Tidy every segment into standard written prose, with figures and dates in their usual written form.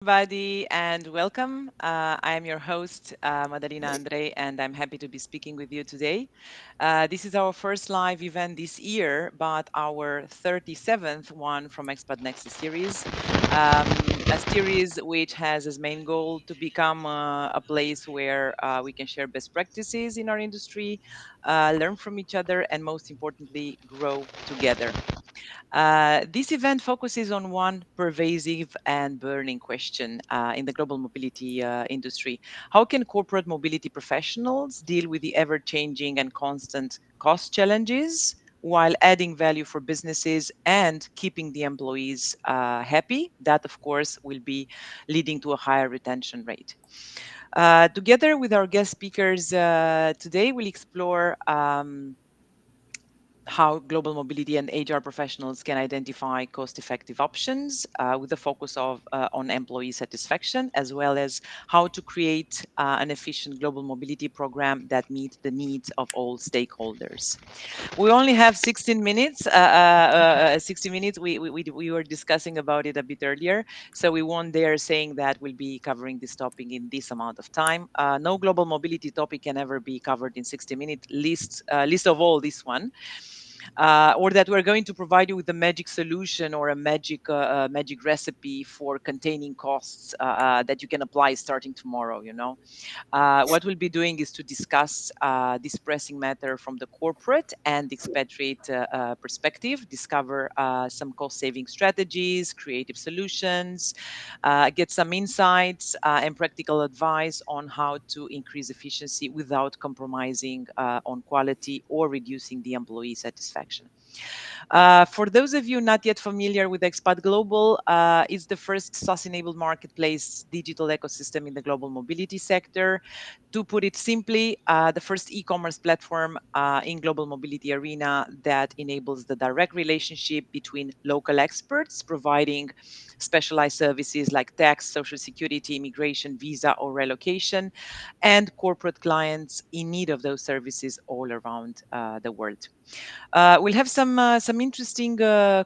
everybody, and welcome. I am your host, Madalina Andrei, and I'm happy to be speaking with you today. This is our first live event this year, but our 37th one from expat.NEXUS series, a series which has as main goal to become a place where we can share best practices in our industry, learn from each other, and most importantly, grow together. This event focuses on one pervasive and burning question in the global mobility industry. How can corporate mobility professionals deal with the ever changing and constant cost challenges while adding value for businesses and keeping the employees happy? That, of course, will be leading to a higher retention rate. Together with our guest speakers today, we'll explore. How global mobility and HR professionals can identify cost-effective options with a focus on employee satisfaction, as well as how to create an efficient global mobility program that meets the needs of all stakeholders. We only have 16 minutes. 60 minutes. We were discussing about it a bit earlier, so we won't dare saying that we'll be covering this topic in this amount of time. No global mobility topic can ever be covered in 60 minutes. Least of all this one, or that we're going to provide you with a magic solution or a magic recipe for containing costs that you can apply starting tomorrow. What we'll be doing is to discuss this pressing matter from the corporate and expatriate perspective, discover some cost saving strategies, creative solutions, get some insights and practical advice on how to increase efficiency without compromising on quality or reducing the employee satisfaction. For those of you not yet familiar with Expat Global, it's the first SaaS-enabled marketplace digital ecosystem in the global mobility sector. To put it simply, the first e-commerce platform in global mobility arena that enables the direct relationship between local experts providing specialized services like tax, social security, immigration, visa, or relocation, and corporate clients in need of those services all around the world. We'll have some interesting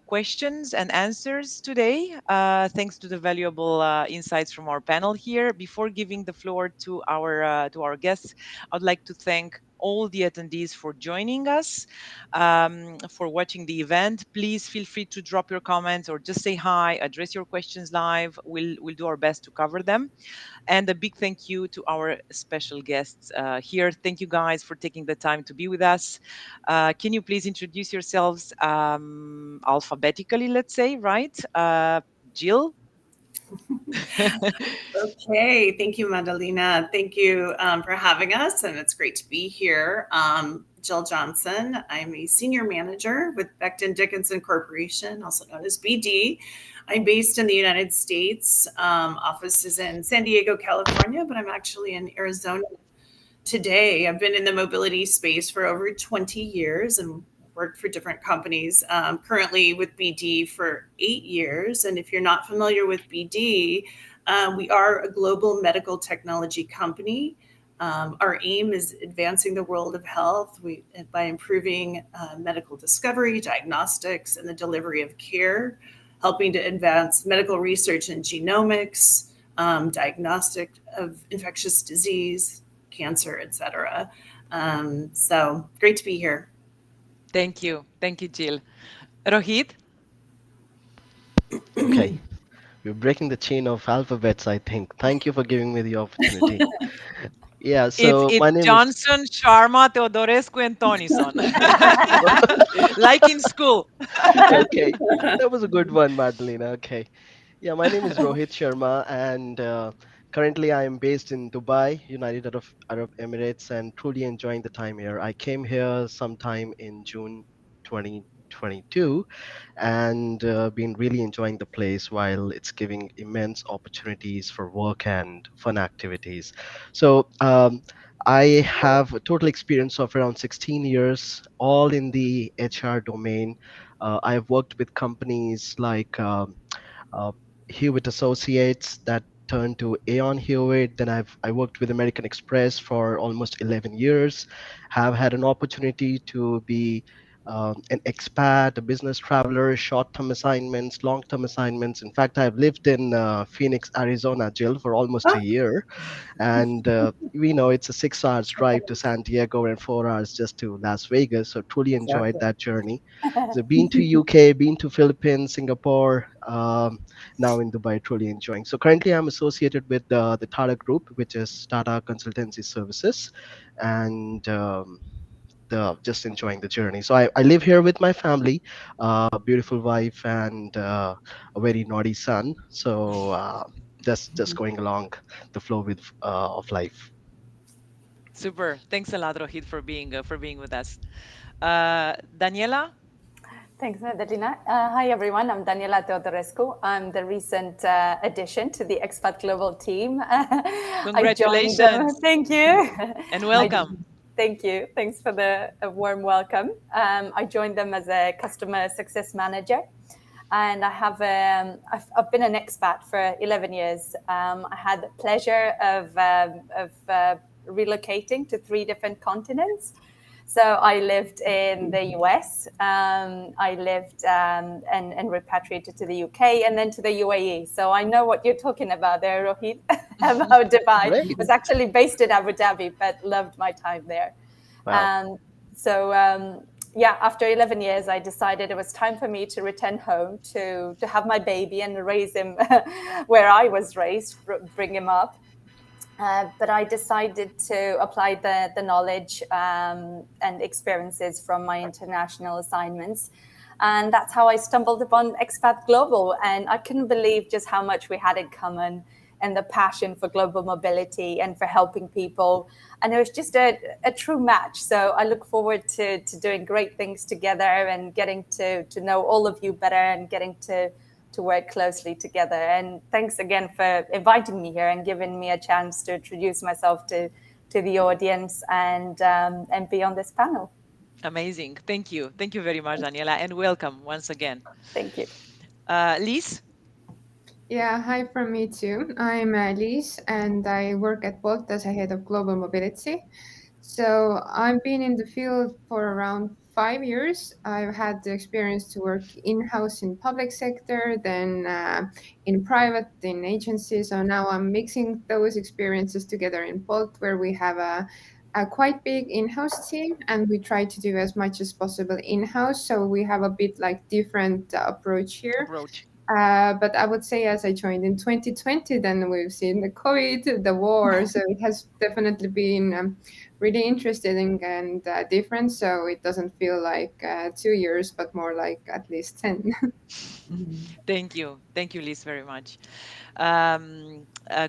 questions and answers today, thanks to the valuable insights from our panel here. Before giving the floor to our guests, I'd like to thank all the attendees for joining us, for watching the event. Please feel free to drop your comments or just say hi, address your questions live. We'll do our best to cover them. And a big thank you to our special guests here. Thank you guys for taking the time to be with us. Can you please introduce yourselves alphabetically, let's say, right? Jill? Okay, thank you, Madalina. Thank you for having us, and it's great to be here. Jill Johnson. I'm a senior manager with Becton Dickinson Corporation, also known as BD. I'm based in the United States. Office is in San Diego, California, but I'm actually in Arizona today. I've been in the mobility space for over 20 years and worked for different companies. Currently with BD for 8 years. And if you're not familiar with BD, we are a global medical technology company. Our aim is advancing the world of health by improving medical discovery, diagnostics, and the delivery of care, helping to advance medical research in genomics, diagnostic of infectious disease, cancer, etc. So great to be here. Thank you. Thank you, Jill. Rohit? Okay, we're breaking the chain of alphabets, I think. Thank you for giving me the opportunity. Yeah, so It's my name is. Johnson, Sharma, Teodorescu, and Tonison. Like in school. Okay, that was a good one, Madalena. Okay. Yeah, my name is Rohit Sharma, and currently I am based in Dubai, United Arab Emirates, and truly enjoying the time here. I came here sometime in June 2022 and been really enjoying the place while it's giving immense opportunities for work and fun activities. So, I have a total experience of around 16 years, all in the HR domain. I've worked with companies like uh, Hewitt Associates that turned to Aon Hewitt. Then I worked with American Express for almost 11 years. Have had an opportunity to be an expat, a business traveler, short-term assignments, long-term assignments. In fact, I've lived in Phoenix, Arizona, Jill, for almost a Oh, year, and we know it's a 6 hours drive to San Diego and 4 hours just to Las Vegas. So truly enjoyed exactly. that journey. So been to UK, been to Philippines, Singapore, now in Dubai, truly enjoying. So currently I'm associated with the Tata Group, which is Tata Consultancy Services, and the just enjoying the journey. So I live here with my family, beautiful wife, and a very naughty son. So just going along the flow with of life. Super. Thanks a lot, Rohit, for being with us. Daniela, Thanks, Madalina. Hi, everyone. I'm Daniela Teodorescu. I'm the recent addition to the expat global team. I joined. congratulations Thank you. and I welcome. thank you. Thanks for the warm welcome. I joined them as a customer success manager, and I've been an expat for 11 years. I had the pleasure of relocating to 3 different continents. So I lived in the US, I lived and repatriated to the UK and then to the UAE. So I know what you're talking about there, Rohit, about Dubai. I Great. was actually based in Abu Dhabi, but loved my time there. Wow. And so, yeah, after 11 years, I decided it was time for me to return home to have my baby and raise him where I was raised, bring him up. But I decided to apply the knowledge and experiences from my international assignments. And that's how I stumbled upon Expat Global. And I couldn't believe just how much we had in common and the passion for global mobility and for helping people. And it was just a true match. So I look forward to doing great things together and getting to know all of you better and getting to work closely together. And thanks again for inviting me here and giving me a chance to introduce myself to the audience and be on this panel. Amazing. Thank you very much, Daniela, and welcome once again. Thank you. Liz, Yeah, hi from me too. I'm Alice and I work at Bolt as a head of global mobility. So I've been in the field for around 5 years. I've had the experience to work in-house in public sector, then in private, in agencies. So now I'm mixing those experiences together in Bolt, where we have a quite big in-house team and we try to do as much as possible in-house. So we have a bit like different approach here. approach. But I would say as I joined in 2020, then we've seen the COVID, the war. So it has definitely been really interesting and different. So it doesn't feel like 2 years, but more like at least 10. Thank you, Liz, very much.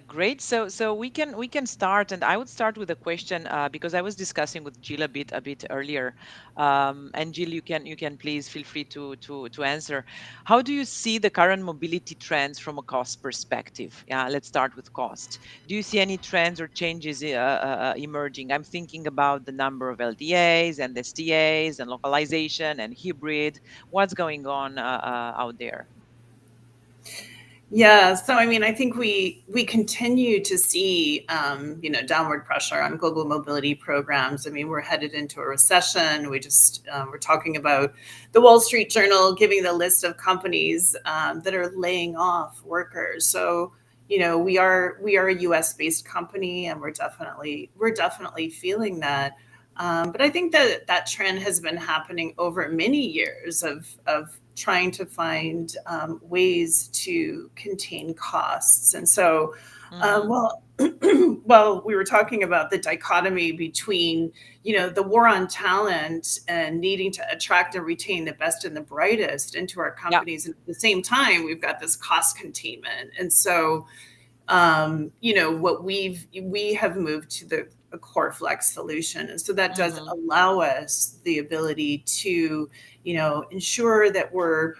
Great. So we can start, and I would start with a question because I was discussing with Jill a bit earlier. And Jill, you can please feel free to answer. How do you see the current mobility trends from a cost perspective? Yeah, let's start with cost. Do you see any trends or changes emerging? I'm thinking about the number of LTAs and STAs and localization and hybrid. What's going on out there? Yeah, so I mean, I think we continue to see downward pressure on global mobility programs. I mean, we're headed into a recession. We're talking about the Wall Street Journal giving the list of companies that are laying off workers. So we are a U.S. based company, and we're definitely feeling that. But I think that trend has been happening over many years of trying to find ways to contain costs. And so, Mm-hmm. well, well, we were talking about the dichotomy between, the war on talent and needing to attract and retain the best and the brightest into our Yeah. companies. And at the same time, we've got this cost containment. And so, what we have moved to the a core flex solution. And so that does Mm-hmm. allow us the ability to, ensure that we're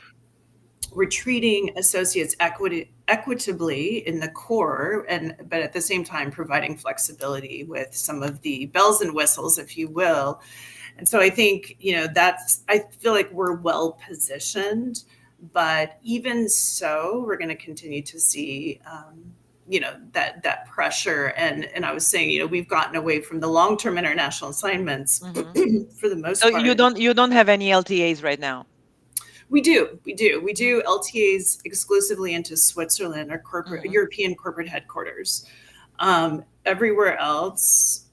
treating associates equitably in the core, but at the same time providing flexibility with some of the bells and whistles, if you will. And so I think, I feel like we're well positioned, but even so, we're going to continue to see that pressure. And I was saying, we've gotten away from the long-term international assignments Hmm. for the So most part. you don't have any LTAs right now. We do LTAs exclusively into Switzerland or corporate Hmm. European corporate headquarters. Everywhere else,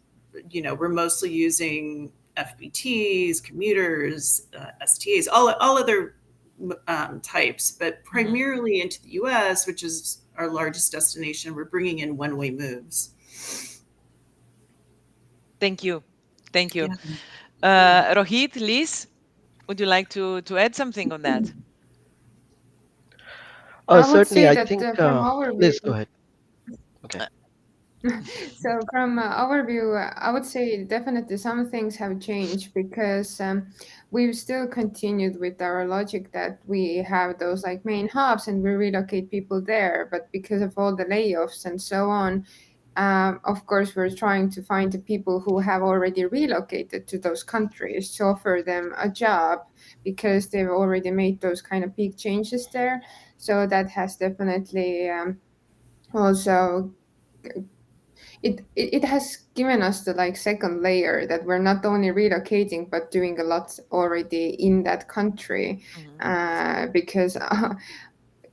we're mostly using FBTs, commuters, STAs, all other types, but Hmm. primarily into the US, which is our largest destination. We're bringing in one-way moves. Thank you. Thank you. Yeah. Yeah. Rohit, Liz, would you like to add something on that? I would Certainly, say I that think, from our Liz, view, go ahead. Okay. so from our view, I would say definitely some things have changed because we've still continued with our logic that we have those like main hubs and we relocate people there. But because of all the layoffs and so on, of course, we're trying to find the people who have already relocated to those countries to offer them a job because they've already made those kind of big changes there. So that has definitely also it has given us the like second layer that we're not only relocating but doing a lot already in that country Hmm. because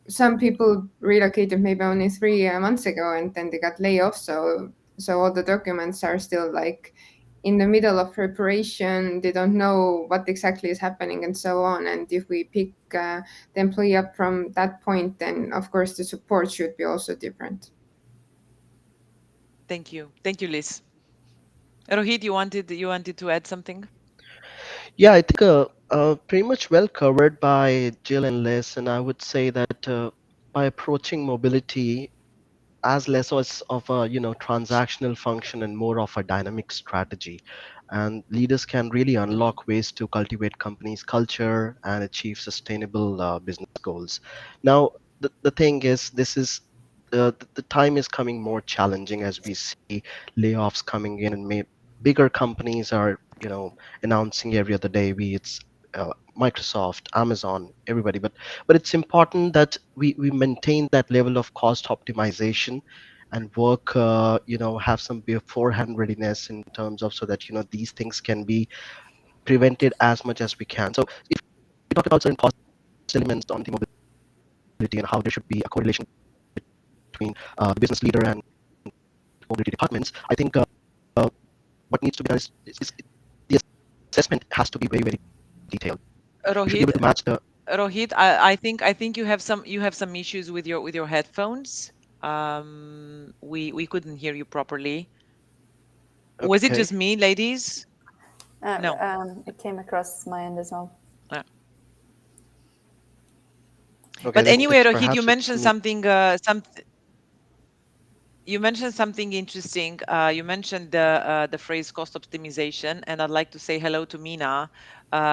some people relocated maybe only 3 months ago and then they got laid off, so all the documents are still like in the middle of preparation. They don't know what exactly is happening and so on, and if we pick the employee up from that point, then of course the support should be also different. Thank you. Thank you, Liz. Rohit, you wanted to add something? Yeah, I think pretty much well covered by Jill and Liz, and I would say that by approaching mobility as less as of a transactional function and more of a dynamic strategy, and leaders can really Hmm. unlock ways to cultivate companies culture and achieve sustainable business goals. Now the thing is, this is the time is coming more challenging as we see layoffs coming in, and bigger companies are announcing every other day, be it's Microsoft, Amazon, everybody. But it's important that we maintain that level of cost optimization and work, have some beforehand readiness in terms of, so that these things can be prevented as much as we can. So if we talk about certain cost elements on the mobility and how there should be a correlation between the business leader and mobility departments, I think what needs to be done is the assessment has to be very, very detailed. We should be Rohit, able to match the. Rohit, I think you have some issues with your headphones. We couldn't hear you properly. Was it Okay. just me, ladies? No. It came across my end as well. Uh, Okay, But then anyway, it's Rohit, you perhaps it's mentioned me. something. You mentioned something interesting. You mentioned the phrase cost optimization, and I'd like to say hello to Mina,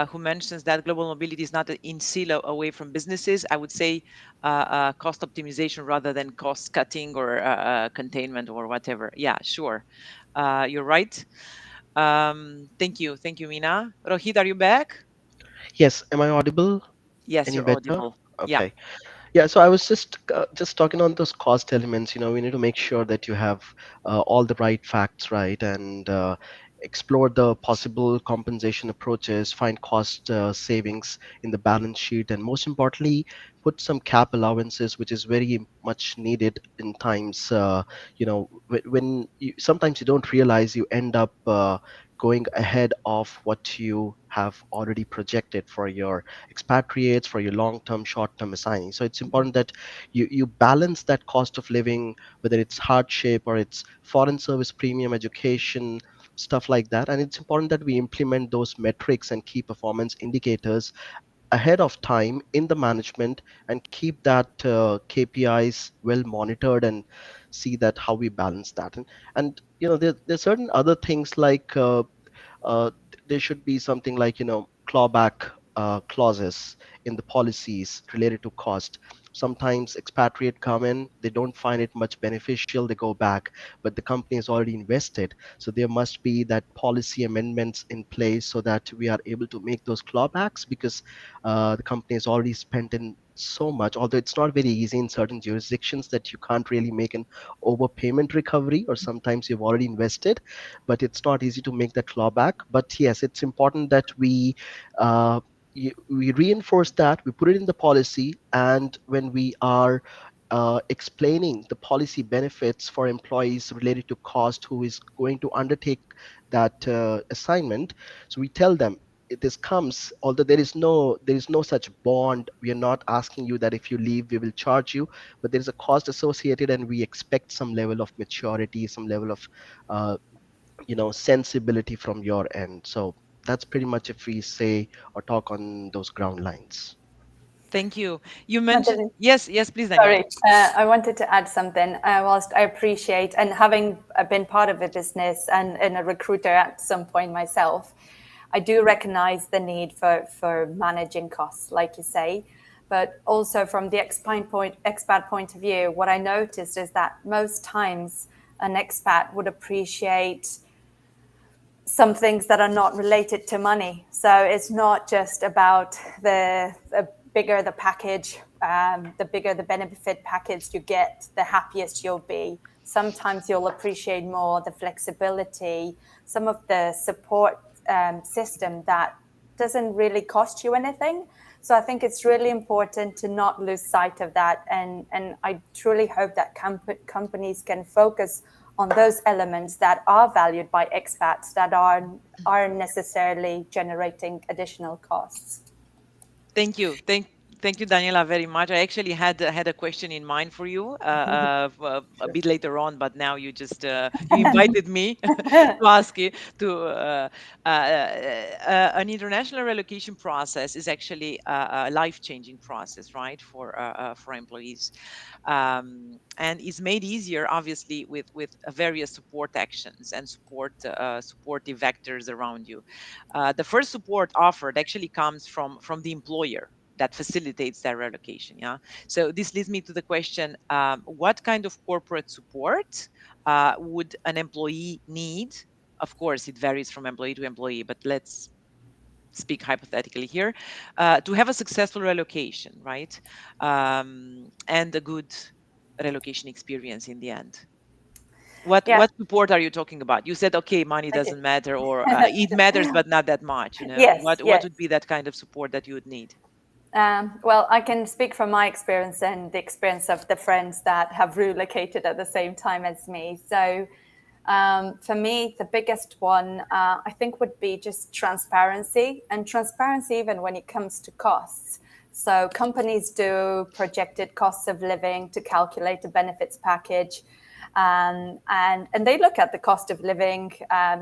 who mentions that global mobility is not in silo away from businesses. I would say cost optimization rather than cost cutting or containment or whatever. Yeah, sure. You're right. Thank you, Mina. Rohit, are you back? Yes, am I audible? Yes, Any you're better? audible. Yeah. Okay. Yeah, so I was just talking on those cost elements. We need to make sure that you have all the right facts right, and explore the possible compensation approaches, find cost savings in the balance sheet, and most importantly, put some cap allowances, which is very much needed in times. When sometimes you don't realize you end up going ahead of what you have already projected for your expatriates, for your long-term, short-term assigning. So it's Mhm. important that you balance that cost of living, whether it's hardship or it's foreign service premium, education, stuff like that. And it's important that we implement those metrics and key performance indicators ahead of time in the management, and keep that KPIs well monitored, and see that how we balance that. And there's certain other things like there should be something like clawback clauses in the policies related to cost. Sometimes expatriate come in, they don't find it much beneficial, they go back, but the company has already invested, so there must be that policy amendments in place so that we are able to make those clawbacks, because the company has already spent in so much, although it's not very easy in certain jurisdictions that you can't really make an overpayment recovery, or sometimes you've already invested, but it's not easy to make that clawback. But yes, it's important that uh, we reinforce that, we put it in the policy, and when we are explaining the policy benefits for employees related to cost who is going to undertake that assignment, so we tell them this comes, although there is no such bond, we are not asking you that if you leave we will charge you, but there is a cost associated, and we expect some level of maturity, some level of uh, sensibility from your end. So that's pretty much if we say or talk on those ground lines. Thank you. You mentioned, Madeline, yes, yes, please, Daniela. sorry, I wanted to add something. Whilst I appreciate, and having been part of a business and a recruiter at some point myself, I do recognize the need for managing costs, like you say. But also from the expat point of view, what I noticed is that most times an expat would appreciate some things that are not related to money. So it's not just about the bigger the package, the bigger the benefit package you get, the happiest you'll be. Sometimes you'll appreciate more the flexibility, some of the support system that doesn't really cost you anything. So I think it's really important to not lose sight of that. And I truly hope that companies can focus on those elements that are valued by expats that aren't necessarily generating additional costs. Thank you. Thank you, Daniela, very much. I actually had a question in mind for you a bit later on, but now you invited me to ask you to an international relocation process is actually a life-changing process, right, for employees, and is made easier, obviously, with various support actions and supportive vectors around you. The first support offered actually comes from the employer that facilitates their relocation. Yeah. So this leads me to the question: what kind of corporate support would an employee need? Of course, it varies from employee to employee, but let's speak hypothetically here, to have a successful relocation, right? And a good relocation experience in the end. What Yeah, what support are you talking about? You said, okay, money thank you. doesn't matter, or it matters, but not that much. Yes, What yes. would be that kind of support that you would need? Well, I can speak from my experience and the experience of the friends that have relocated at the same time as me. So, for me, the biggest one, I think, would be just transparency, and transparency even when it comes to costs. So, companies do projected costs of living to calculate a benefits package. And they look at the cost of living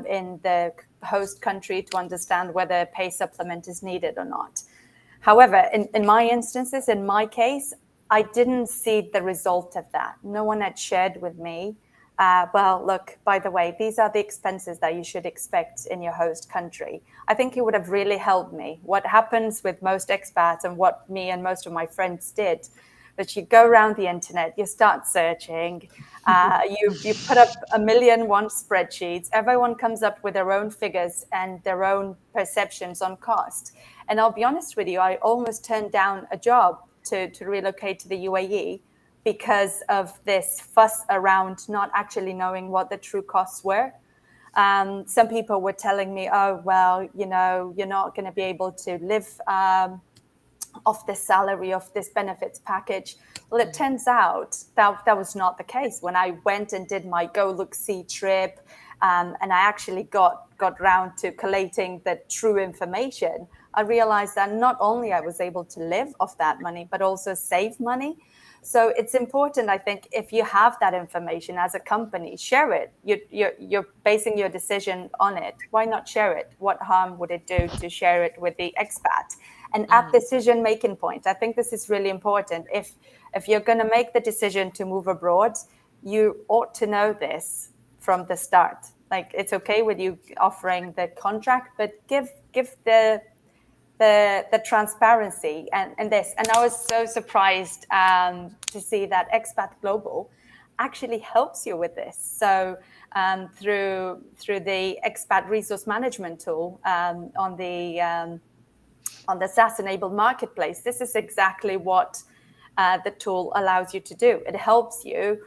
in the host country to understand whether a pay supplement is needed or not. However, in my instances, in my case, I didn't see the result of that. No one had shared with me, well, look, by the way, these are the expenses that you should expect in your host country. I think it would have really helped me. What happens with most expats, and what me and most of my friends did, that you go around the internet, you start searching, you put up a million one spreadsheets. Everyone comes up with their own figures and their own perceptions on cost. And I'll be honest with you, I almost turned down a job to relocate to the UAE because of this fuss around not actually knowing what the true costs were. Some people were telling me, oh, well, you're not going to be able to live off this salary, of this benefits package. Well, it turns out that was not the case. When I went and did my go look see trip, and I actually got round to collating the true information, I realized that not only I was able to live off that money, but also save money. So it's important, I think, if you have that information as a company, share it. You're basing your decision on it. Why not share it? What harm would it do to share it with the expat? And at decision-making point, I think this is really important. If you're going to make the decision to move abroad, you ought to know this from the start. Like, it's okay with you offering the contract, but give the transparency and this. And I was so surprised to see that expat.global actually helps you with this. So through the expat resource management tool on the on the SaaS-enabled marketplace, this is exactly what the tool allows you to do. It helps you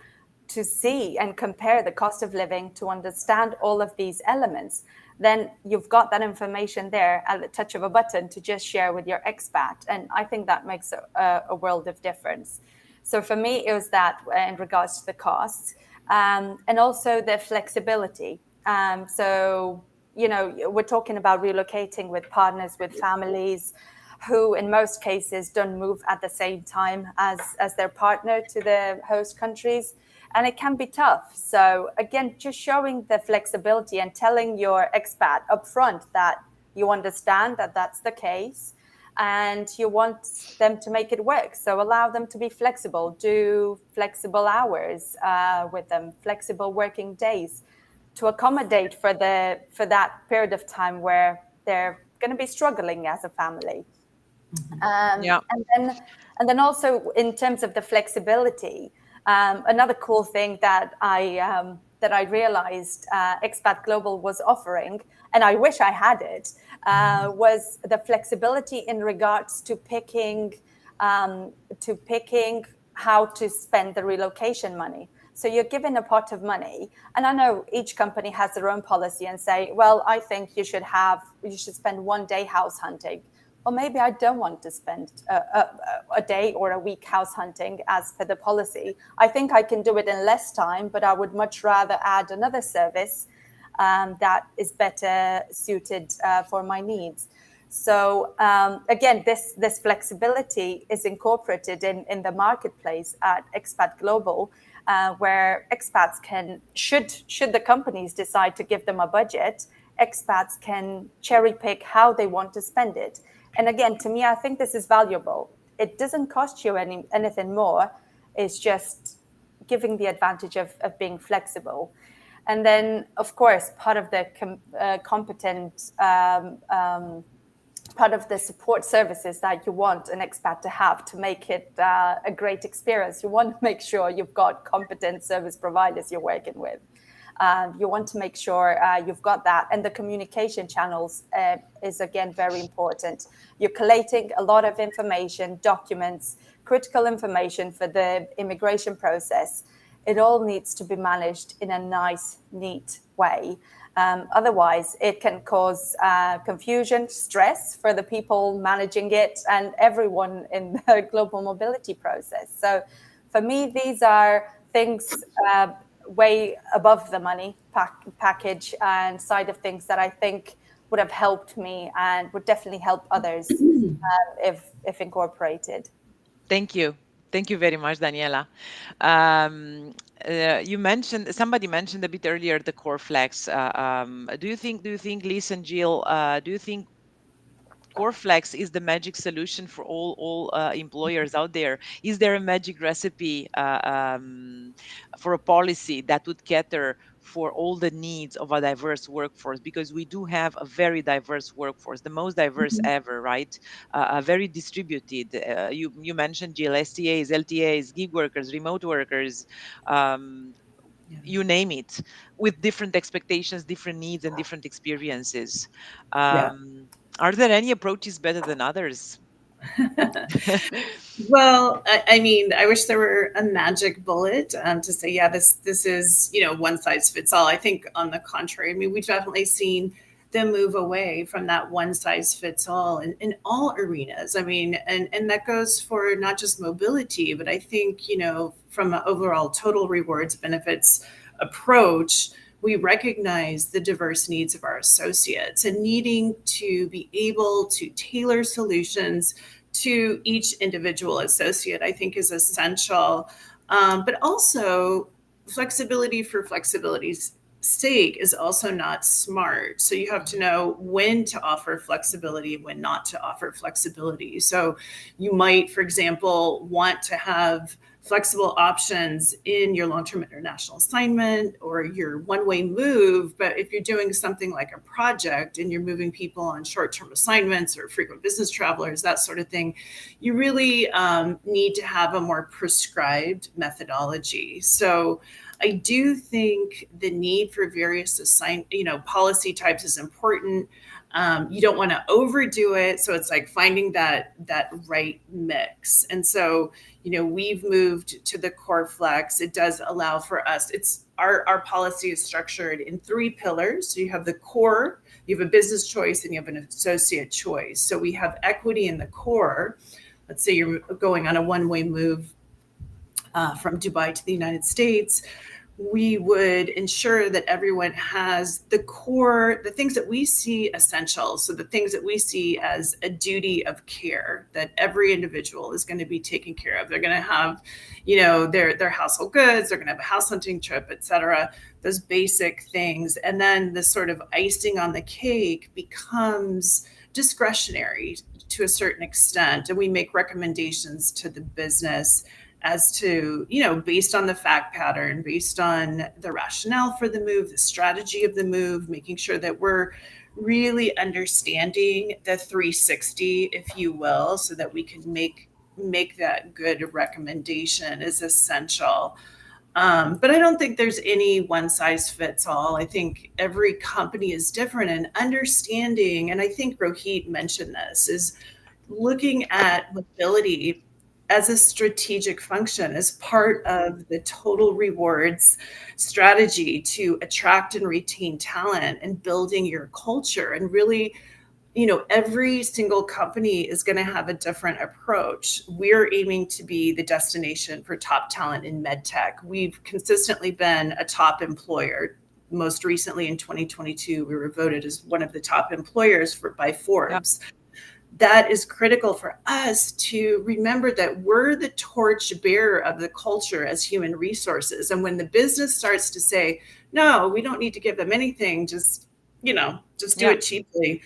to see and compare the cost of living, to understand all of these elements. Then you've got that information there at the touch of a button to just share with your expat. And I think that makes a world of difference. So for me, it was that in regards to the costs, and also the flexibility. So, you know, we're talking about relocating with partners, with families who in most cases don't move at the same time as their partner to the host countries. And it can be tough. So again, just showing the flexibility and telling your expat upfront that you understand that that's the case and you want them to make it work. So allow them to be flexible, do flexible hours with them, flexible working days, to accommodate for that period of time where they're going to be struggling as a family. Yeah. And then also in terms of the flexibility, another cool thing that I realized xpath.global was offering, and I wish I had it, was the flexibility in regards to picking how to spend the relocation money. So you're given a pot of money, and I know each company has their own policy and say, well, I think you should spend 1 day house hunting. Or maybe I don't want to spend a day or a week house hunting as per the policy. I think I can do it in less time, but I would much rather add another service that is better suited for my needs. So again, this flexibility is incorporated in the marketplace at xpath.global, where expats can, should the companies decide to give them a budget, expats can cherry pick how they want to spend it. And again, to me, I think this is valuable. It doesn't cost you anything more. It's just giving the advantage of being flexible. And then, of course, part of the competent part of the support services that you want an expat to have to make it a great experience. You want to make sure you've got competent service providers you're working with. You want to make sure you've got that. And the communication channels is, again, very important. You're collating a lot of information, documents, critical information for the immigration process. It all needs to be managed in a nice, neat way. Otherwise, it can cause confusion, stress for the people managing it and everyone in the global mobility process. So for me, these are things way above the money package and side of things that I think would have helped me and would definitely help others if incorporated. Thank you. Thank you very much, Daniela. Somebody mentioned a bit earlier the core flex. Do you think, Liz and Jill, do you think core flex is the magic solution for all employers out there? Is there a magic recipe for a policy that would cater for all the needs of a diverse workforce? Because we do have a very diverse workforce, the most diverse ever, right? Very distributed. You mentioned Jill, STAs, LTAs, gig workers, remote workers. You name it, with different expectations, different needs, and different experiences. Are there any approaches better than others? Well, I mean, I wish there were a magic bullet to say, yeah, this is, one size fits all. I think on the contrary, I mean, we've definitely seen them move away from that one size fits all in all arenas. I mean, and that goes for not just mobility, but I think, from an overall total rewards benefits approach, we recognize the diverse needs of our associates and needing to be able to tailor solutions to each individual associate, I think, is essential. But also, flexibility for flexibility's sake is also not smart. So you have to know when to offer flexibility, when not to offer flexibility. So you might, for example, want to have flexible options in your long-term international assignment or your one-way move. But if you're doing something like a project and you're moving people on short-term assignments or frequent business travelers, that sort of thing, you really need to have a more prescribed methodology. So I do think the need for various policy types is important. You don't want to overdo it, so it's like finding that right mix. And so, we've moved to the core flex. It does allow for us. It's our policy is structured in three pillars. So you have the core, you have a business choice, and you have an associate choice. So we have equity in the core. Let's say you're going on a one-way move from Dubai to the United States. We would ensure that everyone has the core, the things that we see essential. So the things that we see as a duty of care that every individual is going to be taken care of. They're going to have, their household goods. They're going to have a house hunting trip, et cetera. Those basic things. And then the sort of icing on the cake becomes discretionary to a certain extent. And we make recommendations to the business as to, based on the fact pattern, based on the rationale for the move, the strategy of the move, making sure that we're really understanding the 360, if you will, so that we can make that good recommendation is essential. But I don't think there's any one size fits all. I think every company is different, and understanding, and I think Rohit mentioned this, is looking at mobility as a strategic function, as part of the total rewards strategy to attract and retain talent and building your culture. And really, every single company is going to have a different approach. We're aiming to be the destination for top talent in medtech. We've consistently been a top employer. Most recently in 2022, we were voted as one of the top employers by Forbes. Yeah. That is critical for us to remember that we're the torch bearer of the culture as human resources. And when the business starts to say, no, we don't need to give them anything, just do it cheaply,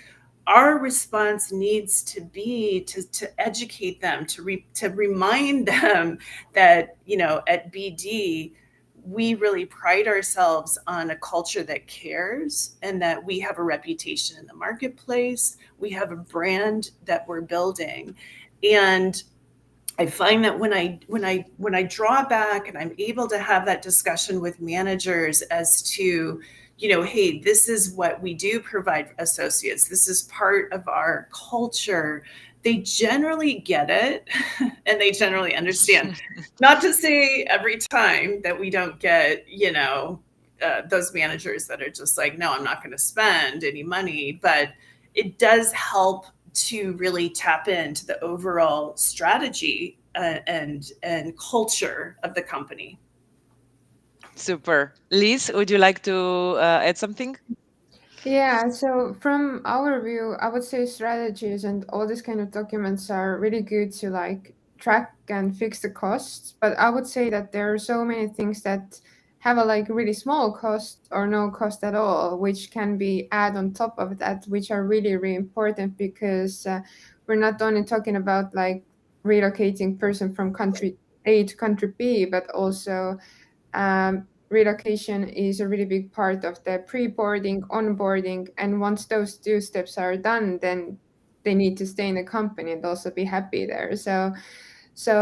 our response needs to be to educate them, to remind them that, at BD, we really pride ourselves on a culture that cares, and that we have a reputation in the marketplace. We have a brand that we're building. And I find that when I draw back and I'm able to have that discussion with managers as to, hey, this is what we do provide associates, this is part of our culture, they generally get it and they generally understand. Not to say every time that we don't get, those managers that are just like, no, I'm not going to spend any money, but it does help to really tap into the overall strategy and culture of the company. Super. Liz, would you like to add something? Yeah, so from our view, I would say strategies and all these kind of documents are really good to like track and fix the costs. But I would say that there are so many things that have a like really small cost or no cost at all, which can be add on top of that, which are really, really important because we're not only talking about like relocating person from country A to country B, but also relocation is a really big part of the pre-boarding, onboarding, and once those two steps are done, then they need to stay in the company and also be happy there. So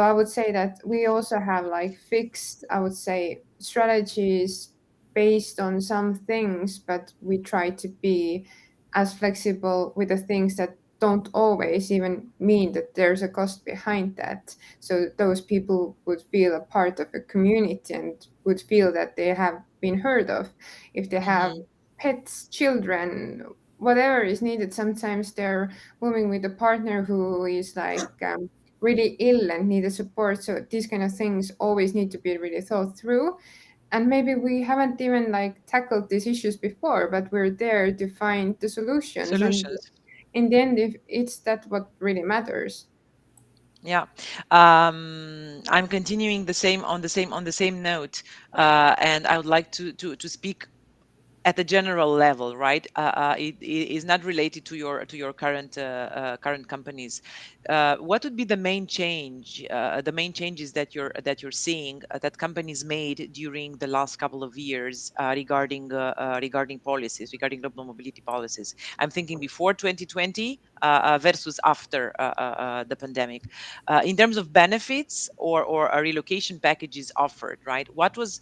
I would say that we also have like fixed, I would say, strategies based on some things, but we try to be as flexible with the things that don't always even mean that there's a cost behind that. So those people would feel a part of a community and would feel that they have been heard of. If they have Mhm. pets, children, whatever is needed, sometimes they're moving with a partner who is like really ill and need the support. So these kind of things always need to be really thought through. And maybe we haven't even like tackled these issues before, but we're there to find the solutions. And Solutions. in the end, if it's that what really matters. Yeah. I'm continuing the same note, and I would like to speak at the general level, right? It is not related to your current companies. What would be the main changes that you're seeing that companies made during the last couple of years regarding policies, regarding global mobility policies? I'm thinking before 2020 versus after the pandemic, in terms of benefits or relocation packages offered, right? What was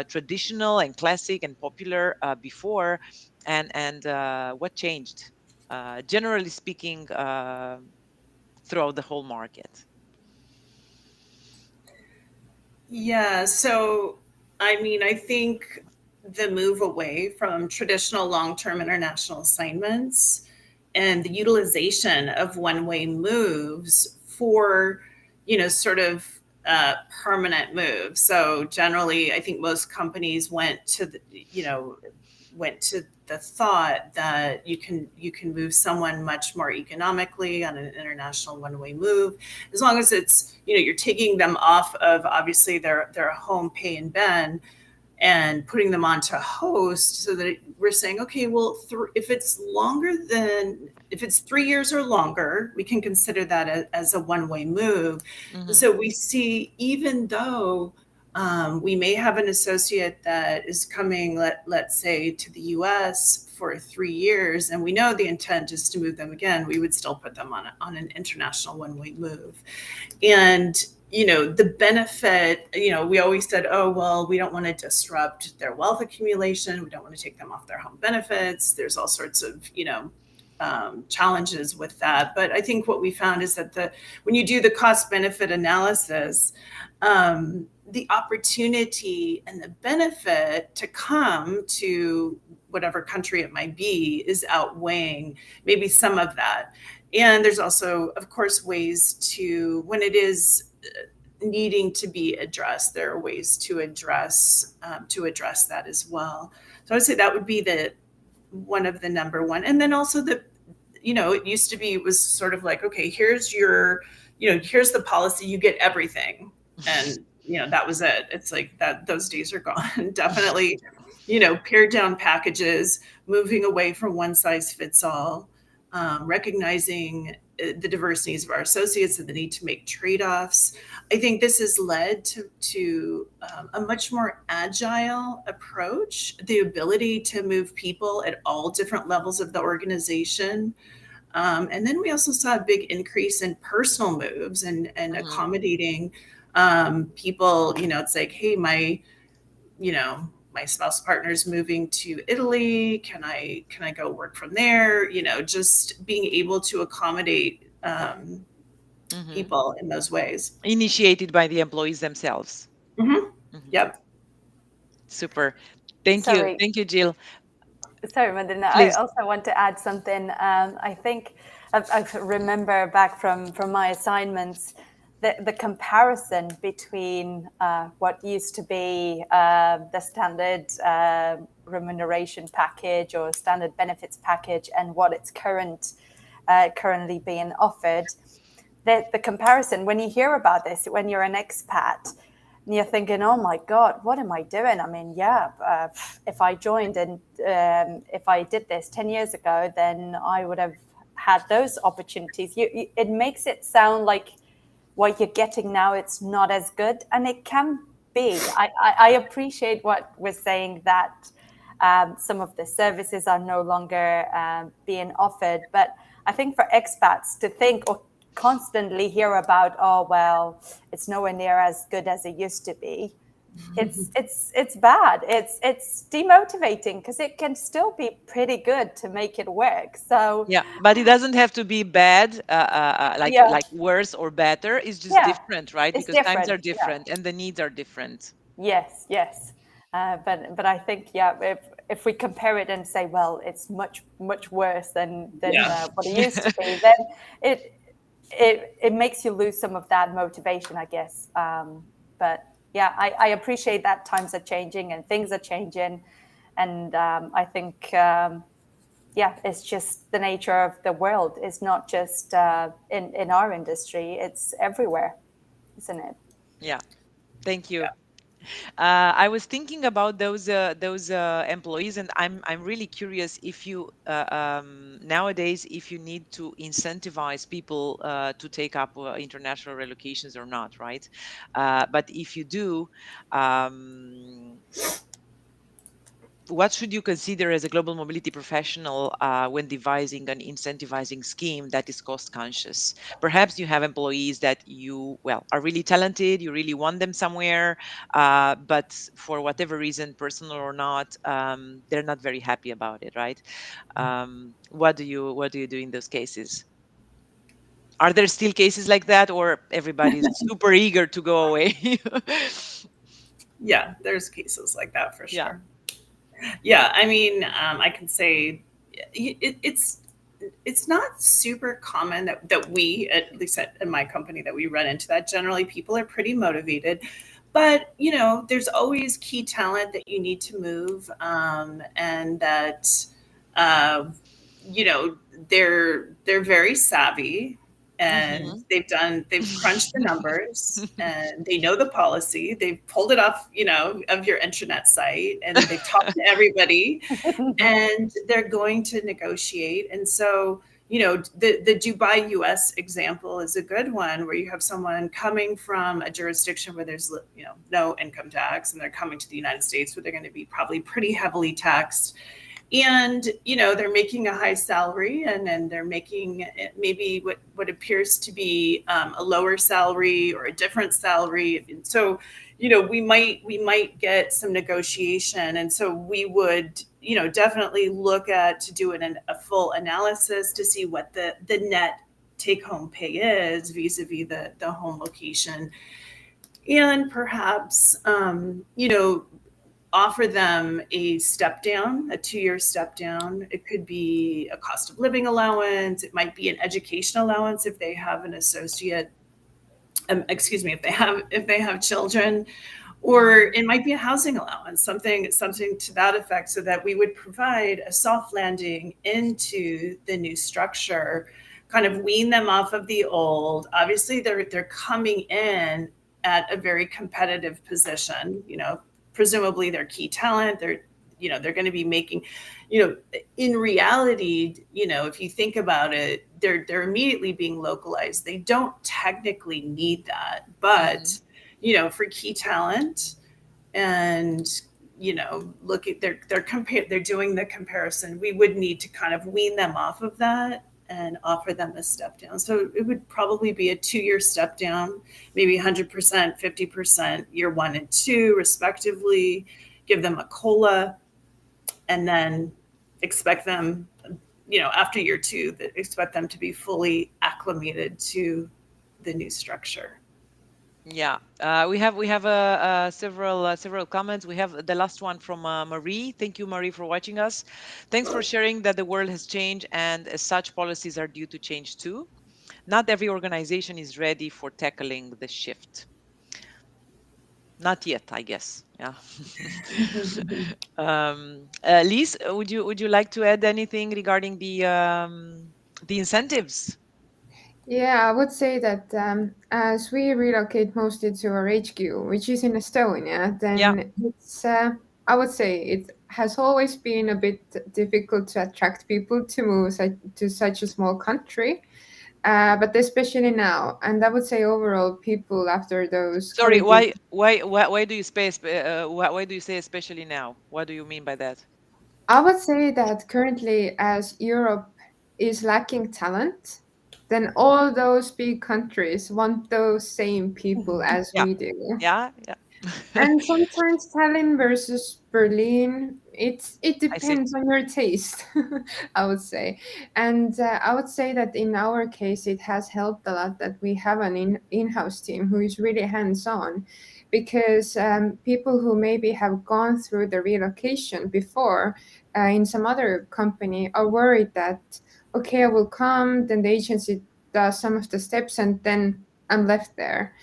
traditional and classic and popular before, and what changed? generally speaking, throughout the whole market? Yeah, so I mean, I think the move away from traditional long-term international assignments and the utilization of one-way moves for, sort of permanent moves. So generally, I think most companies went to the thought that you can move someone much more economically on an international one-way move, as long as it's, you're taking them off of obviously their home pay and ben and putting them onto host, so that we're saying, okay, well, if it's 3 years or longer, we can consider that as a one-way move. Mm-hmm. So we see, even though we may have an associate that is coming, let's say, to the US for 3 years, and we know the intent is to move them again, we would still put them on an international one-way move. And the benefit, we always said, oh, well, we don't want to disrupt their wealth accumulation. We don't want to take them off their home benefits. There's all sorts of, challenges with that. But I think what we found is that when you do the cost benefit analysis, the opportunity and the benefit to come to whatever country it might be is outweighing maybe some of that. And there's also, of course, ways to, when it is needing to be addressed, there are ways to address that as well. So I would say that would be one of the number one. And then also it used to be, it was sort of like, okay, here's here's the policy, you get everything. And, that was it. It's like that, those days are gone. Definitely, pared down packages, moving away from one size fits all, recognizing the diverse needs of our associates and the need to make trade-offs. I think this has led to a much more agile approach, the ability to move people at all different levels of the organization. And then we also saw a big increase in personal moves and Mm-hmm. accommodating people. It's like, hey, my spouse partner's moving to Italy. Can I go work from there? Just being able to accommodate Mm-hmm. people in those ways. Initiated by the employees themselves. Mm-hmm. Mhm. Yep. Super. Thank you. Sorry, Thank you, Jill. sorry, Madalina. I Please. also want to add something. I think I remember back from my assignments, the comparison between what used to be the standard remuneration package or standard benefits package and what it's currently being offered. The comparison, when you hear about this, when you're an expat, and you're thinking, oh my God, what am I doing? I mean, if I joined and if I did this 10 years ago, then I would have had those opportunities. It makes it sound like what you're getting now, it's not as good. And it can be. I appreciate what we're saying, that some of the services are no longer being offered. But I think for expats to think or constantly hear about, oh, well, it's nowhere near as good as it used to be. It's bad. It's demotivating, because it can still be pretty good to make it work. So Yeah, but it doesn't have to be bad, yeah, like worse or better. It's just yeah, different, right? it's Because times different. are Yeah. different and the needs are different. Yes. But I think, if we compare it and say, well, it's much worse than Yeah. what it used to be, then it makes you lose some of that motivation, I guess. But yeah, I appreciate that times are changing and things are changing, and I think it's just the nature of the world. It's not just in our industry; it's everywhere, isn't it? Yeah, thank you. I was thinking about those employees, and I'm really curious if you nowadays, if you need to incentivize people to take up international relocations or not, right? But if you do, um, what should you consider as a global mobility professional when devising an incentivizing scheme that is cost conscious? Perhaps you have employees that you, well, are really talented, you really want them somewhere, but for whatever reason, personal or not, they're not very happy about it, right? What do you do in those cases? Are there still cases like that, or everybody's super eager to go away? Yeah, there's cases like that for Yeah. sure. Yeah, I mean, I can say it's not super common that we, at least in my company, that we run into that. Generally, people are pretty motivated, but there's always key talent that you need to move, and that uh, you know they're very savvy, and Mhm. they've crunched the numbers, and they know the policy. They've pulled it off of your intranet site, and they've talked to everybody, and they're going to negotiate. And so the Dubai US example is a good one, where you have someone coming from a jurisdiction where there's no income tax, and they're coming to the United States, where they're going to be probably pretty heavily taxed, and they're making a high salary, and then they're making maybe what appears to be a lower salary or a different salary. And so we might get some negotiation, and so we would definitely look at to do a full analysis to see what the net take home pay is vis-a-vis the home location, and perhaps offer them a step down, a 2-year step down. It could be a cost of living allowance. It might be an education allowance if they have an associate. Excuse me, if they have children, or Mhm. it might be a housing allowance, something to that effect, so that we would provide a soft landing into the new structure, kind of wean them off of the old. Obviously, they're coming in at a very competitive position. Presumably they're key talent. They're going to be making, in reality, if you think about it, they're immediately being localized. They don't technically need that, but Mhm. for key talent, and look at they're doing the comparison. We would need to kind of wean them off of that and offer them a step down. So it would probably be a 2-year step down, maybe 100%, 50% year 1 and 2 respectively. Give them a cola, and then expect them, after year 2, expect them to be fully acclimated to the new structure. Yeah, we have several comments. We have the last one from Marie. Thank you, Marie, for watching us. Thanks for sharing that the world has changed, and as such, policies are due to change too. Not every organization is ready for tackling the shift. Not yet, I guess. Yeah. Lise, would you like to add anything regarding the incentives? Yeah, I would say that as we relocate mostly to our HQ, which is in Estonia, Yeah. then I would say it has always been a bit difficult to attract people to move to such a small country, but especially now. And I would say overall, people after those Sorry, quarantine. why do you why do you say especially now? What do you mean by that? I would say that currently, as Europe is lacking talent, then all those big countries want those same people as Yeah, we do. yeah, yeah. And sometimes Tallinn versus Berlin, it I see. depends on your taste, I would say. And I would say that in our case, it has helped a lot that we have an in-house team who is really hands-on, because people who maybe have gone through the relocation before in some other company are worried that, okay, I will come, then the agency does some of the steps, and then I'm left there.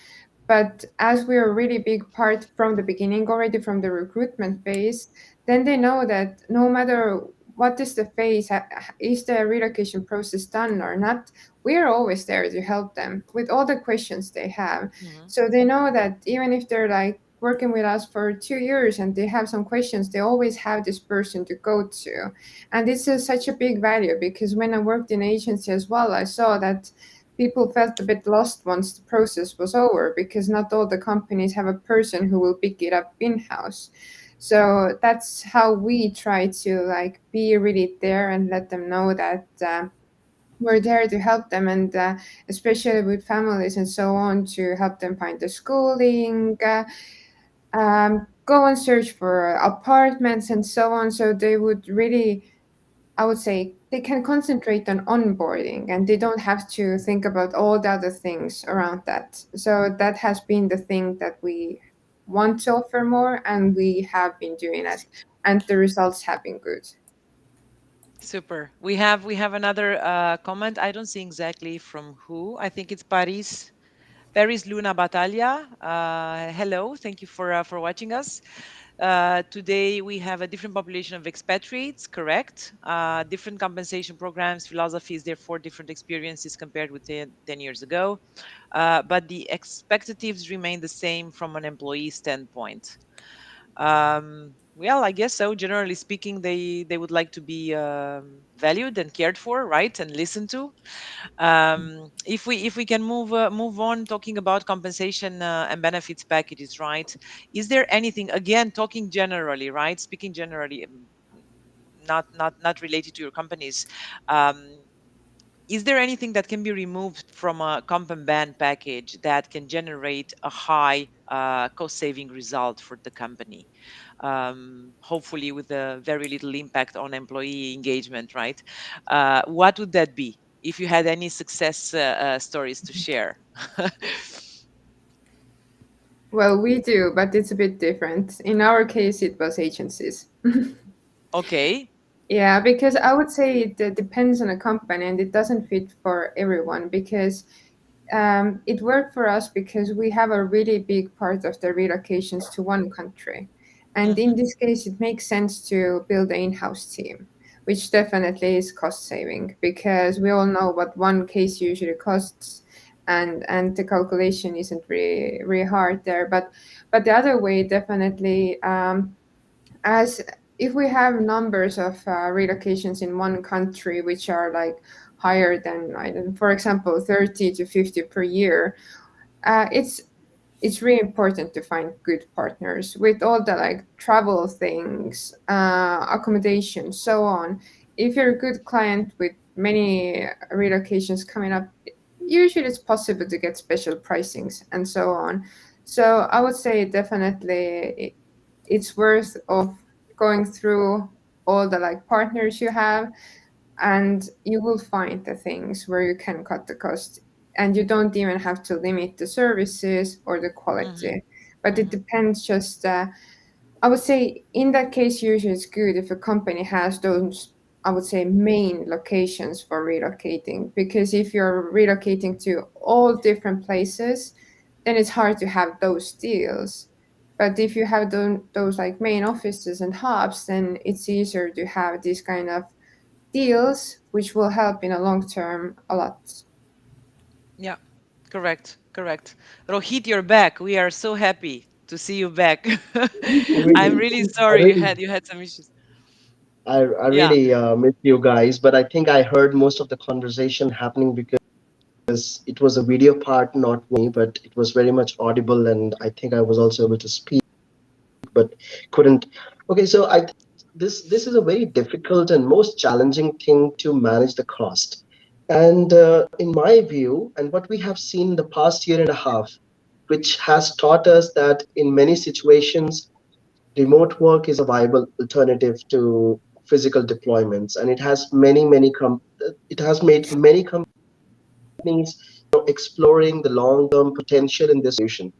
But as we're a really big part from the beginning, already from the recruitment phase, then they know that no matter what is the phase, is the relocation process done or not, we are always there to help them with all the questions they have. Mhm. So they know that even if they're like working with us for 2 years and they have some questions, they always have this person to go to. And this is such a big value, because when I worked in agency as well, I saw that people felt a bit lost once the process was over, because not all the companies have a person who will pick it up in house. So that's how we try to like be really there and let them know that we're there to help them, and especially with families and so on, to help them find the schooling, go and search for apartments and so on. So they would really, I would say, they can concentrate on onboarding and they don't have to think about all the other things around that. So that has been the thing that we want to offer more, and we have been doing it, and the results have been good. Super. We have another comment. I don't see exactly from who. I think it's Paris Luna Battaglia. Hello, thank you for watching us. Today we have a different population of expatriates, correct? Different compensation programs, philosophies, therefore different experiences compared with 10 years ago. But the expectatives remain the same from an employee standpoint. Well, I guess so. Generally speaking, they would like to be valued and cared for, right, and listened to. If we can move on talking about compensation and benefits packages, right? Is there anything, again, talking generally, right? Speaking generally, not related to your companies. Um, is there anything that can be removed from a comp and ban package that can generate a high cost saving result for the company? Hopefully with a very little impact on employee engagement, right? What would that be if you had any success stories to share? Well, we do, but it's a bit different. In our case, it was agencies. Okay. Yeah, because I would say it depends on a company and it doesn't fit for everyone, because it worked for us because we have a really big part of the relocations to one country. And in Hmm. this case, it makes sense to build an in-house team, which definitely is cost saving, because we all know what one case usually costs, and the calculation isn't really hard there. But the other way, definitely, as if we have numbers of relocations in one country which are like higher than, I don't know, for example, 30 to 50 per year, it's really important to find good partners with all the like travel things, accommodation, so on. If you're a good client with many relocations coming up, usually it's possible to get special pricings and so on. So I would say definitely it's worth of going through all the like partners you have, and you will find the things where you can cut the cost, and you don't even have to limit the services or the Hmm. quality, but it Hmm. depends. Just I would say in that case, usually it's good if a company has those, I would say, main locations for relocating, because if you're relocating to all different places, then it's hard to have those deals. But if you have those like main offices and hubs, then it's easier to have these kind of deals, which will help in a long term a lot. Yeah, correct, correct. Rohit, you're back. We are so happy to see you back. I'm Really, really I sorry really, you had some issues. I Yeah. really miss you guys, but I think I heard most of the conversation happening because it was a video part, not me, but it was very much audible, and I think I was also able to speak, but couldn't. Okay, so I think this is a very difficult and most challenging thing to manage the cost. And in my view, and what we have seen in the past year and a half, which has taught us that in many situations remote work is a viable alternative to physical deployments, and it has made many companies exploring the long-term potential in this solution.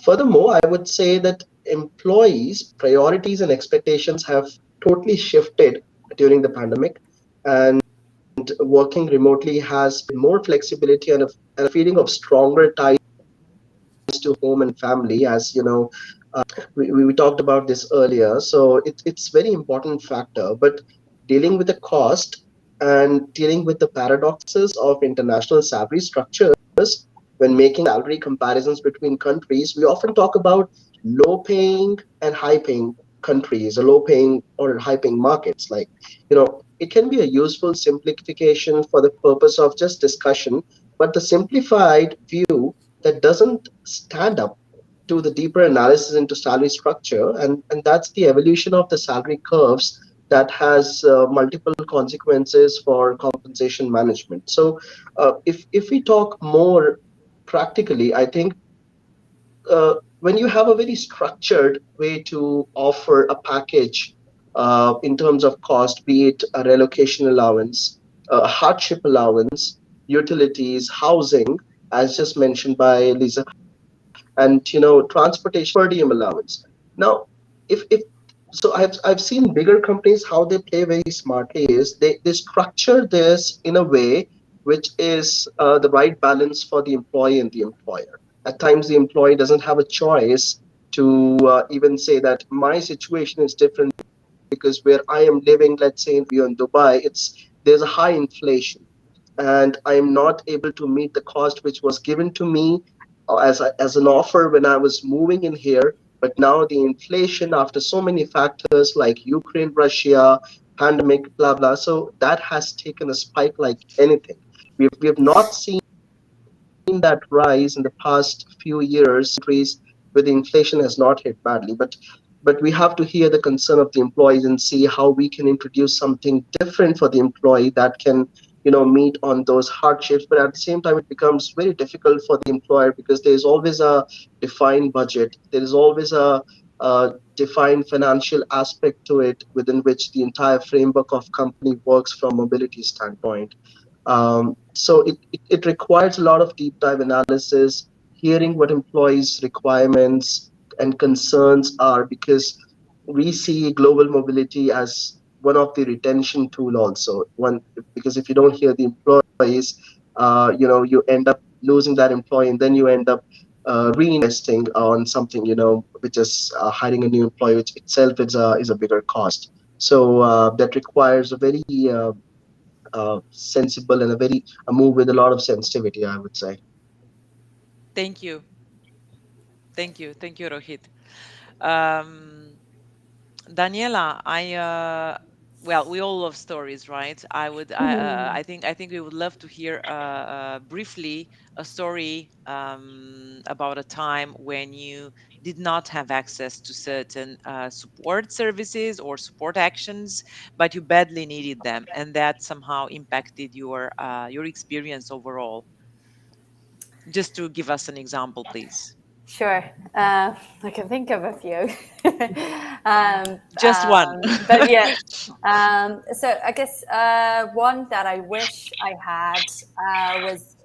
Furthermore, I would say that employees' priorities and expectations have totally shifted during the pandemic, and working remotely has more flexibility and a feeling of stronger ties to home and family, as you know, we talked about this earlier. So it's very important factor, but dealing with the cost and dealing with the paradoxes of international salary structures when making salary comparisons between countries, we often talk about low paying and high paying countries, or low paying or high paying markets. Like, it can be a useful simplification for the purpose of just discussion, but the simplified view that doesn't stand up do the deeper analysis into salary structure, and that's the evolution of the salary curves that has multiple consequences for compensation management. So, if we talk more practically, I think when you have a very structured way to offer a package in terms of cost, be it a relocation allowance, a hardship allowance, utilities, housing, as just mentioned by Lisa, and transportation per diem allowance. Now, if so, I've seen bigger companies how they play very smartly is they structure this in a way which is the right balance for the employee and the employer. At times, the employee doesn't have a choice to even say that my situation is different because where I am living, let's say in Dubai, there's a high inflation, and I am not able to meet the cost which was given to me as an offer when I was moving in here. But now the inflation, after so many factors like Ukraine, Russia, pandemic, blah blah, so that has taken a spike like anything. We have not seen that rise in the past few years where the inflation has not hit badly. But we have to hear the concern of the employees and see how we can introduce something different for the employee that can meet on those hardships. But at the same time, it becomes very difficult for the employer because there is always a defined budget. There is always a defined financial aspect to it within which the entire framework of company works from mobility standpoint. So it requires a lot of deep dive analysis, hearing what employees' requirements and concerns are, because we see global mobility as one of the retention tool also. One, because if you don't hear the employees, you end up losing that employee, and then you end up reinvesting on something, which is hiring a new employee, which itself is a bigger cost. So that requires a very sensible and a move with a lot of sensitivity, I would say. Thank you. Thank you, Rohit. Um, Daniela, well, we all love stories, right? I think we would love to hear briefly a story about a time when you did not have access to certain support services or support actions, but you badly needed them, and that somehow impacted your experience overall. Just to give us an example, please. Sure. I can think of a few. Just one. But yeah. So I guess one that I wish I had was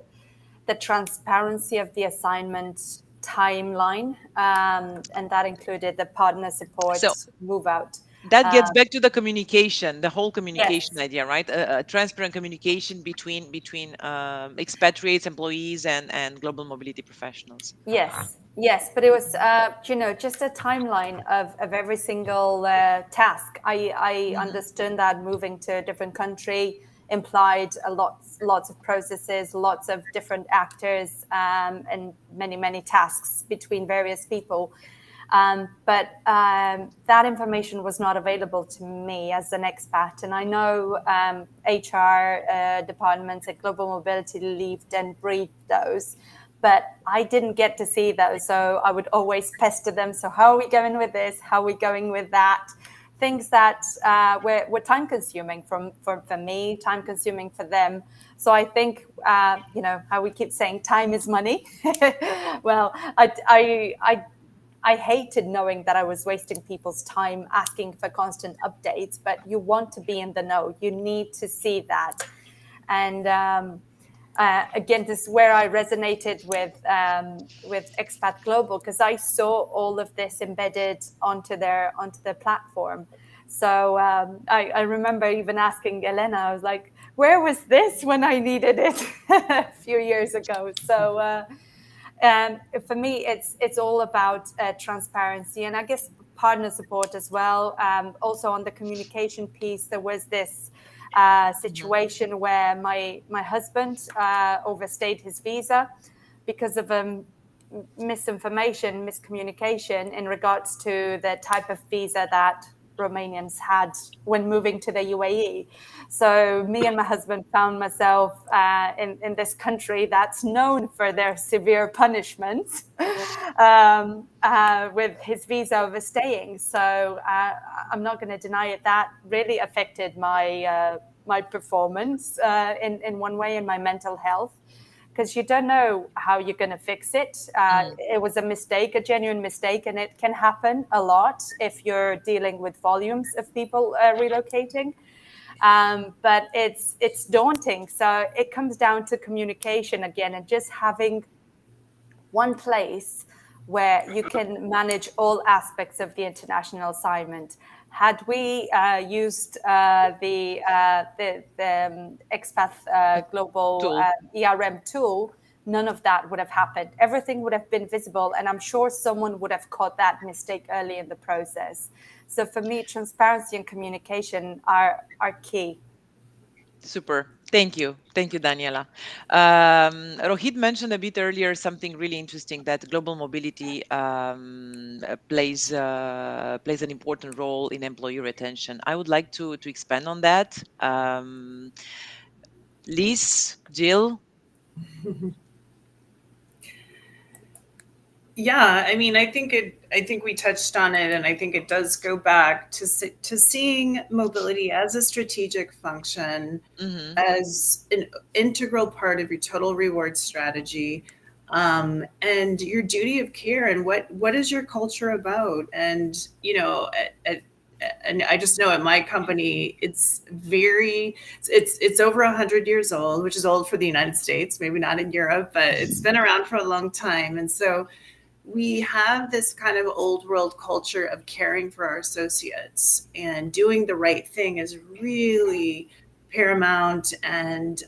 the transparency of the assignment timeline, and that included the partner support So move out. that gets Uh, back to the communication, the whole communication yes, idea, right? A transparent communication between expatriates, employees, and global mobility professionals. yes, but it was, just a timeline of every single task. I Mhm. understood that moving to a different country implied lots of processes, lots of different actors, and many tasks between various people. But that information was not available to me as an expat. And I know HR departments at Global Mobility lived and breathed those, but I didn't get to see those. So I would always pester them. So how are we going with this? How are we going with that? Things that were time consuming for me, time consuming for them. So I think, how we keep saying time is money. Well, I hated knowing that I was wasting people's time asking for constant updates, but you want to be in the know. You need to see that. And again, this is where I resonated with Expat Global, because I saw all of this embedded onto their platform. So I remember even asking Elena, I was like, where was this when I needed it a few years ago? So for me, it's all about transparency, and I guess partner support as well. Also on the communication piece, there was this Mhm. situation where my husband overstayed his visa because of miscommunication in regards to the type of visa that Romanians had when moving to the UAE. So me and my husband found myself in this country that's known for their severe punishments with his visa overstaying. So I'm not going to deny it. That really affected my performance in one way, in my mental health, because you don't know how you're going to fix it. It was a mistake, a genuine mistake, and it can happen a lot if you're dealing with volumes of people relocating. But it's daunting. So it comes down to communication again, and just having one place where you can manage all aspects of the international assignment. Had we used the expat global Tool. ERM tool, none of that would have happened. Everything would have been visible, and I'm sure someone would have caught that mistake early in the process. So for me, transparency and communication are key. Super. Thank you. Thank you, Daniela. Rohit mentioned a bit earlier something really interesting, that global mobility plays an important role in employee retention. I would like to expand on that. Liz, Jill. Yeah, I mean, I think we touched on it, and I think it does go back to seeing mobility as a strategic function, Hmm. as an integral part of your total reward strategy, and your duty of care, and what is your culture about. And and I just know at my company, it's over 100 years old, which is old for the United States, maybe not in Europe, but it's been around for a long time. And so we have this kind of old world culture of caring for our associates, and doing the right thing is really paramount, and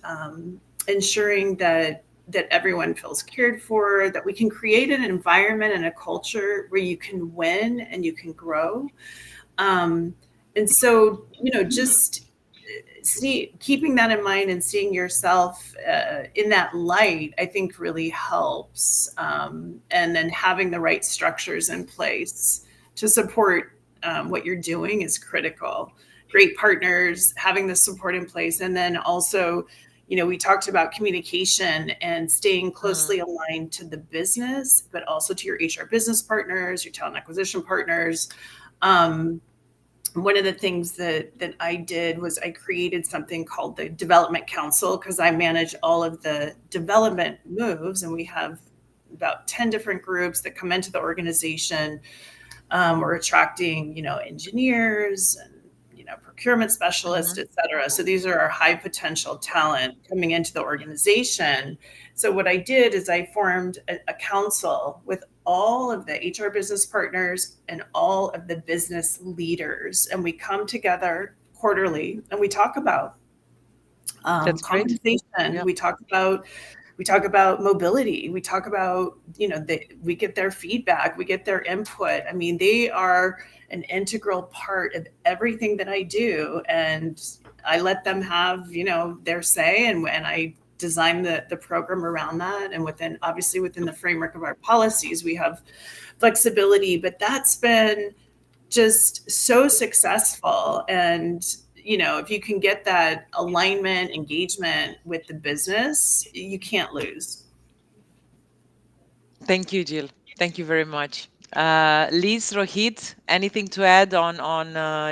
ensuring that everyone feels cared for, that we can create an environment and a culture where you can win and you can grow. And so, just keeping that in mind and seeing yourself in that light, I think really helps. And then having the right structures in place to support what you're doing is critical. Great partners, having the support in place, and then also, we talked about communication and staying closely aligned to the business, but also to your HR business partners, your talent acquisition partners. One of the things that I did was I created something called the Development Council, because I manage all of the development moves, and we have about 10 different groups that come into the organization. We're attracting, engineers and, procurement specialists, et cetera. So these are our high potential talent coming into the organization. So what I did is I formed a council with all of the HR business partners and all of the business leaders, and we come together quarterly and we talk about That's great. compensation. Yeah. We talk about mobility. We talk about, we get their feedback, we get their input. I mean, they are an integral part of everything that I do, and I let them have, their say, and I design the program around that. And obviously within the framework of our policies, we have flexibility, but that's been just so successful. And if you can get that alignment, engagement with the business, you can't lose. Thank you, Jill. Thank you very much. Liz, Rohit, anything to add on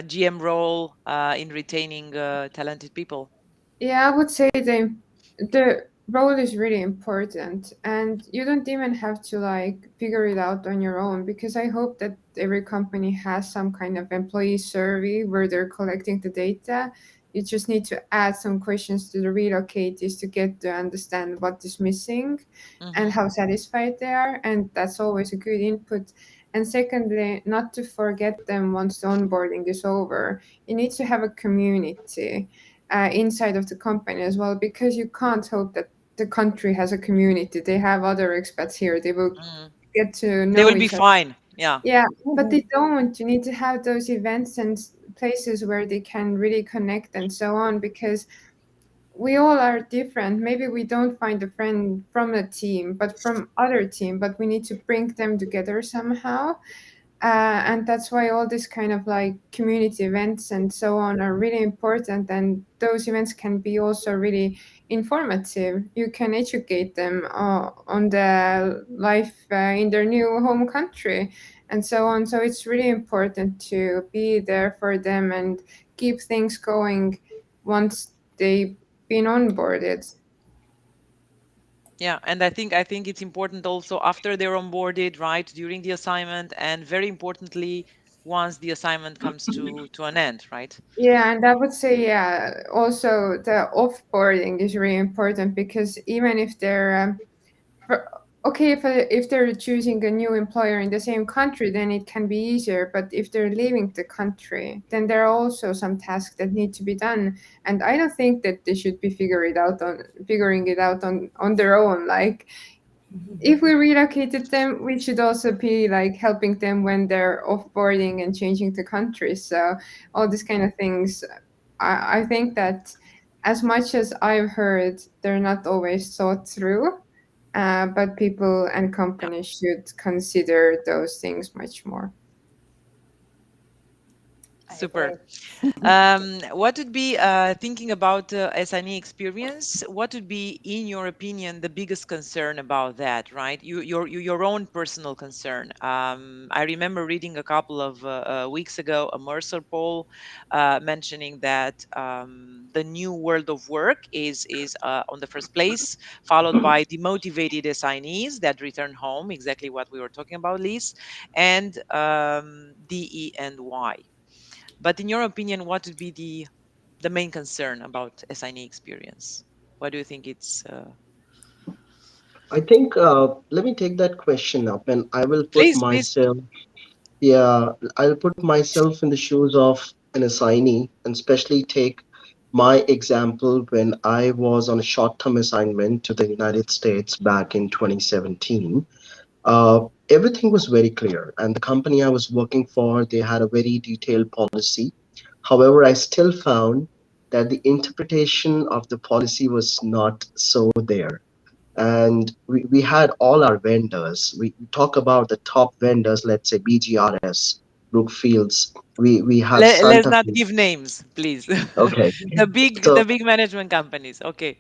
GM role in retaining talented people? Yeah, I would say the role is really important, and you don't even have to like figure it out on your own, because I hope that every company has some kind of employee survey where they're collecting the data. You just need to add some questions to the relocators to get to understand what is missing and Hmm. how satisfied they are, and that's always a good input. And secondly, not to forget them once the onboarding is over. You need to have a community inside of the company as well, because you can't hope that the country has a community. They have other expats here. They will Mm. get to They know will be each other. fine. Yeah. Yeah, but they don't. You need to have those events and places where they can really connect and so on, because we all are different. Maybe we don't find a friend from a team, but from other team, but we need to bring them together somehow. And that's why all this kind of like community events and so on are really important. And those events can be also really informative. You can educate them on the life in their new home country and so on. So it's really important to be there for them and keep things going once they've been onboarded. Yeah, and I think it's important also after they're onboarded, right, during the assignment, and very importantly, once the assignment comes to an end, right? Yeah, and I would say, yeah, also the offboarding is really important because even if they're for, okay, if they're choosing a new employer in the same country, then it can be easier. But if they're leaving the country, then there are also some tasks that need to be done. And I don't think that they should be figuring it out on their own. Like if we relocated them, we should also be like helping them when they're offboarding and changing the countries. So all these kind of things, I think that as much as I've heard, they're not always thought through, but people and Yeah, companies should consider those things much more. I super. agree. What would be thinking about SNE experience? What would be, in your opinion, the biggest concern about that? Right, your own personal concern. I remember reading a couple of weeks ago a Mercer poll mentioning that the new world of work is on the first place, followed by demotivated assignees that return home. Exactly what we were talking about, Liz, and DE and Y. But in your opinion, what would be the main concern about SINE experience? What do you think it's? I think let me take that question up, and I will put Please, please. myself. Yeah, I'll put myself in the shoes of an assignee, and especially take my example when I was on a short-term assignment to the United States back in 2017. Everything was very clear, and the company I was working for, they had a very detailed policy. However, I still found that the interpretation of the policy was not so there. And we had all our vendors. We talk about the top vendors, let's say BGRS, Brookfields. We have Let's Santa not Fe. give names, please. Okay. The So big management companies. Okay.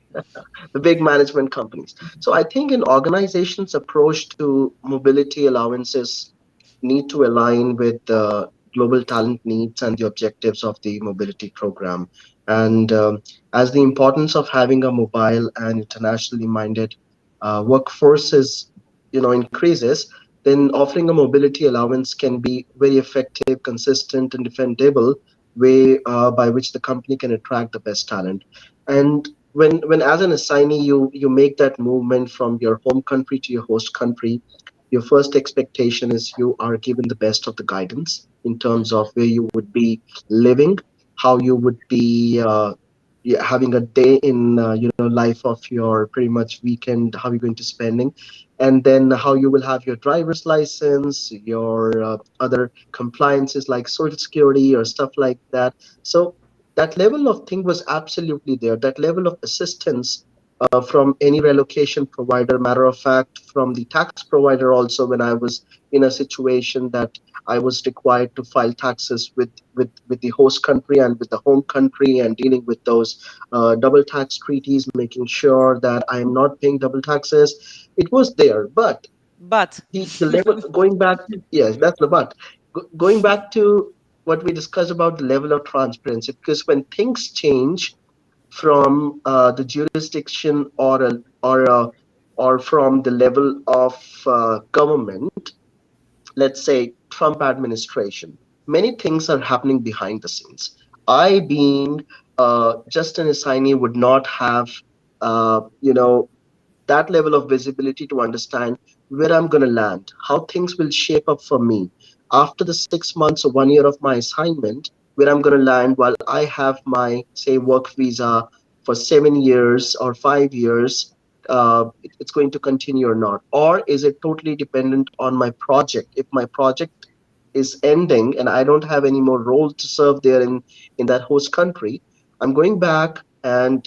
the big management companies. So I think an organization's approach to mobility allowances need to align with the global talent needs and the objectives of the mobility program. And as the importance of having a mobile and internationally minded workforce is, increases, then offering a mobility allowance can be very effective, consistent, and defendable way by which the company can attract the best talent. And when as an assignee you make that movement from your home country to your host country, your first expectation is you are given the best of the guidance in terms of where you would be living, how you would be yeah, having a day in life of your pretty much weekend, how you're going to spending, and then how you will have your driver's license, your other compliances like social security or stuff like that. So that level of thing was absolutely there. That level of assistance from any relocation provider. Matter of fact, from the tax provider also, when I was in a situation that I was required to file taxes with the host country and with the home country and dealing with those double tax treaties, making sure that I am not paying double taxes. It was there, but But the level going back, yes, that's the but. Going back to what we discussed about the level of transparency, because when things change from the jurisdiction or from the level of government, let's say Trump administration, many things are happening behind the scenes. I, being just an assignee, would not have that level of visibility to understand where I'm going to land, how things will shape up for me after the 6 months or 1 year of my assignment, where I'm going to land while I have my, say, work visa for 7 years or 5 years. It's going to continue or not? Or is it totally dependent on my project? If my project is ending and I don't have any more role to serve there in that host country, I'm going back and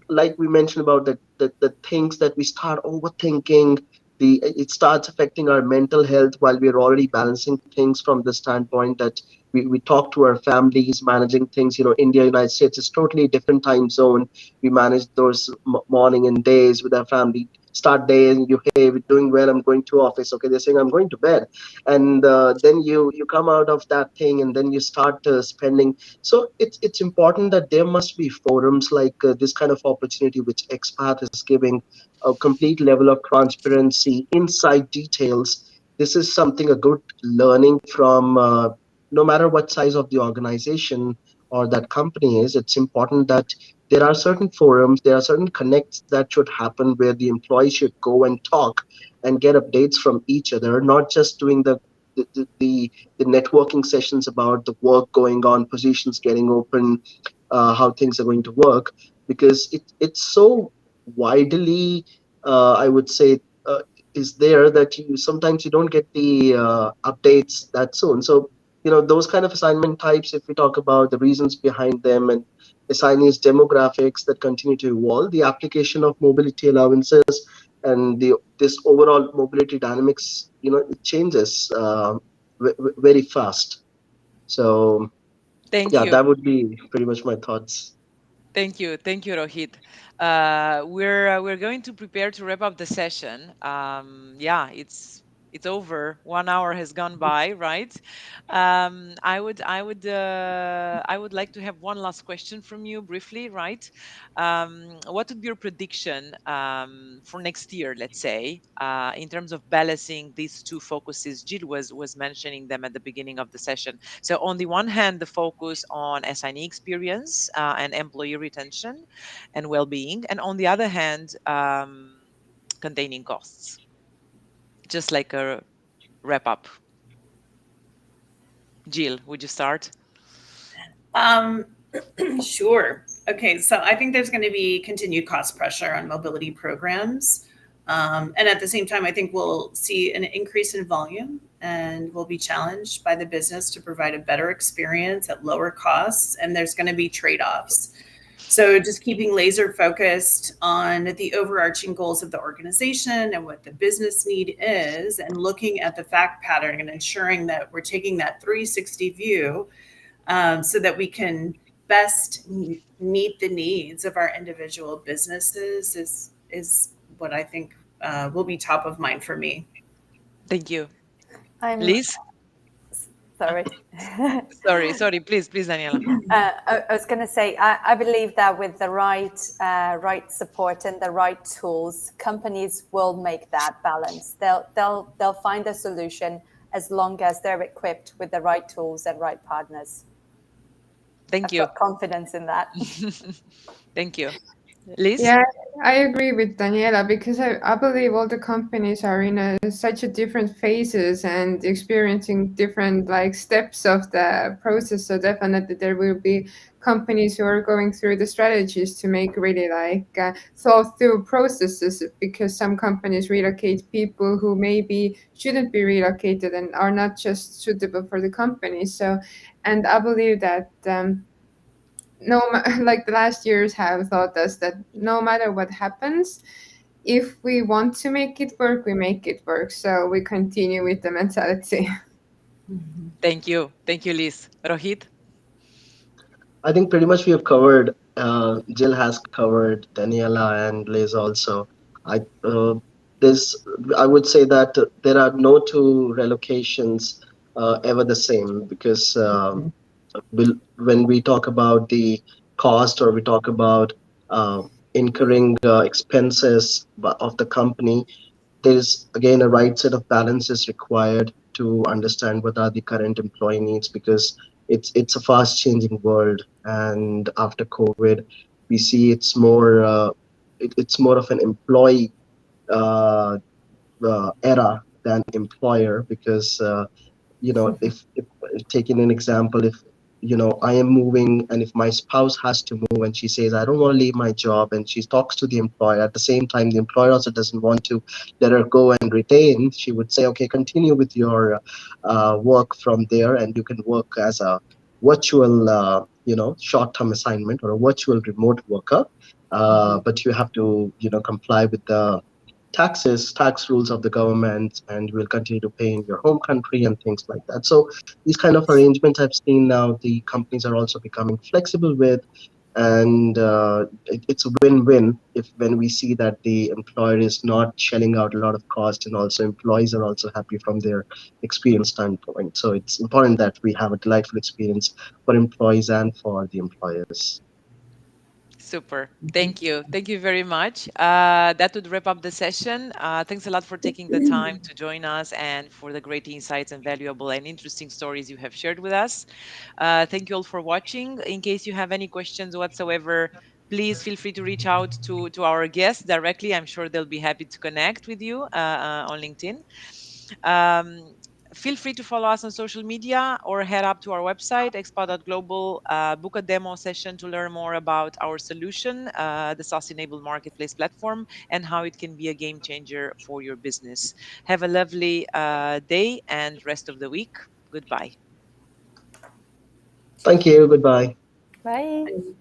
like we mentioned about the things that we start overthinking, the it starts affecting our mental health while we're already balancing things from the standpoint that we talk to our families, managing things. India, United States is totally different time zone. We manage those morning and days with our family. Start day and you, hey, we're doing well, I'm going to office. Okay, they're saying I'm going to bed. And then you come out of that thing and then you start spending. So it's important that there must be forums like this kind of opportunity which expat is giving, a complete level of transparency, inside details. This is something, a good learning from no matter what size of the organization or that company is. It's important that there are certain forums, there are certain connects that should happen where the employees should go and talk and get updates from each other, not just doing the networking sessions about the work going on, positions getting open, how things are going to work, because it's so widely, I would say, is there that you sometimes you don't get the updates that soon. So those kind of assignment types, if we talk about the reasons behind them and assignees demographics that continue to evolve, the application of mobility allowances and this overall mobility dynamics, it changes very fast. So Thank yeah, you. that would be pretty much my thoughts. Thank you, Rohit. We're going to prepare to wrap up the session. Yeah, it's over. 1 hour has gone by, right? I would like to have one last question from you, briefly, right? What would be your prediction for next year, let's say, in terms of balancing these two focuses? Jill was mentioning them at the beginning of the session. So on the one hand, the focus on assignee experience and employee retention and well-being, and on the other hand, containing costs. Just like a wrap up. Jill, would you start? Um, sure. Okay, so I think there's going to be continued cost pressure on mobility programs. And at the same time, I think we'll see an increase in volume and we'll be challenged by the business to provide a better experience at lower costs. And there's going to be trade offs. So just keeping laser focused on the overarching goals of the organization and what the business need is, and looking at the fact pattern and ensuring that we're taking that 360 view so that we can best meet the needs of our individual businesses is what I think will be top of mind for me. Thank you. I'm Liz? sorry. Sorry, please, Daniela. I was going to say, I believe that with the right support and the right tools, companies will make that balance. They'll find a solution as long as they're equipped with the right tools and right partners. Thank I've you. got confidence in that. Thank you. Liz? Yeah, I agree with Daniela because I believe all the companies are in such a different phases and experiencing different like steps of the process. So definitely there will be companies who are going through the strategies to make really like thought through processes, because some companies relocate people who maybe shouldn't be relocated and are not just suitable for the company. So, and I believe that. No, like the last years have taught us that no matter what happens, if we want to make it work, we make it work. So we continue with the mentality. Thank you, Liz. Rohit? I think pretty much we have covered. Jill has covered, Daniela and Liz also. I this I would say that there are no two relocations ever the same, because when we talk about the cost, or we talk about incurring expenses of the company, there is again a right set of balances required to understand what are the current employee needs, because it's a fast changing world, and after COVID we see it's more of an employee uh, era than employer, because if taking an example, if I am moving and if my spouse has to move and she says I don't want to leave my job, and she talks to the employer, at the same time the employer also doesn't want to let her go and retain, she would say, okay, continue with your work from there, and you can work as a virtual short-term assignment or a virtual remote worker, but you have to comply with the tax rules of the government, and you will continue to pay in your home country and things like that. So these kind of arrangements I've seen now the companies are also becoming flexible with, and it's a win-win if when we see that the employer is not shelling out a lot of cost, and also employees are also happy from their experience standpoint. So it's important that we have a delightful experience for employees and for the employers. Super. Thank you. Thank you very much. That would wrap up the session. Thanks a lot for taking the time to join us and for the great insights and valuable and interesting stories you have shared with us. Thank you all for watching. In case you have any questions whatsoever, please feel free to reach out to our guests directly. I'm sure they'll be happy to connect with you on LinkedIn. Um, Feel free to follow us on social media or head up to our website, expat.global, book a demo session to learn more about our solution, the SaaS-enabled marketplace platform, and how it can be a game changer for your business. Have a lovely day and rest of the week. Goodbye. Thank you. Goodbye. Bye.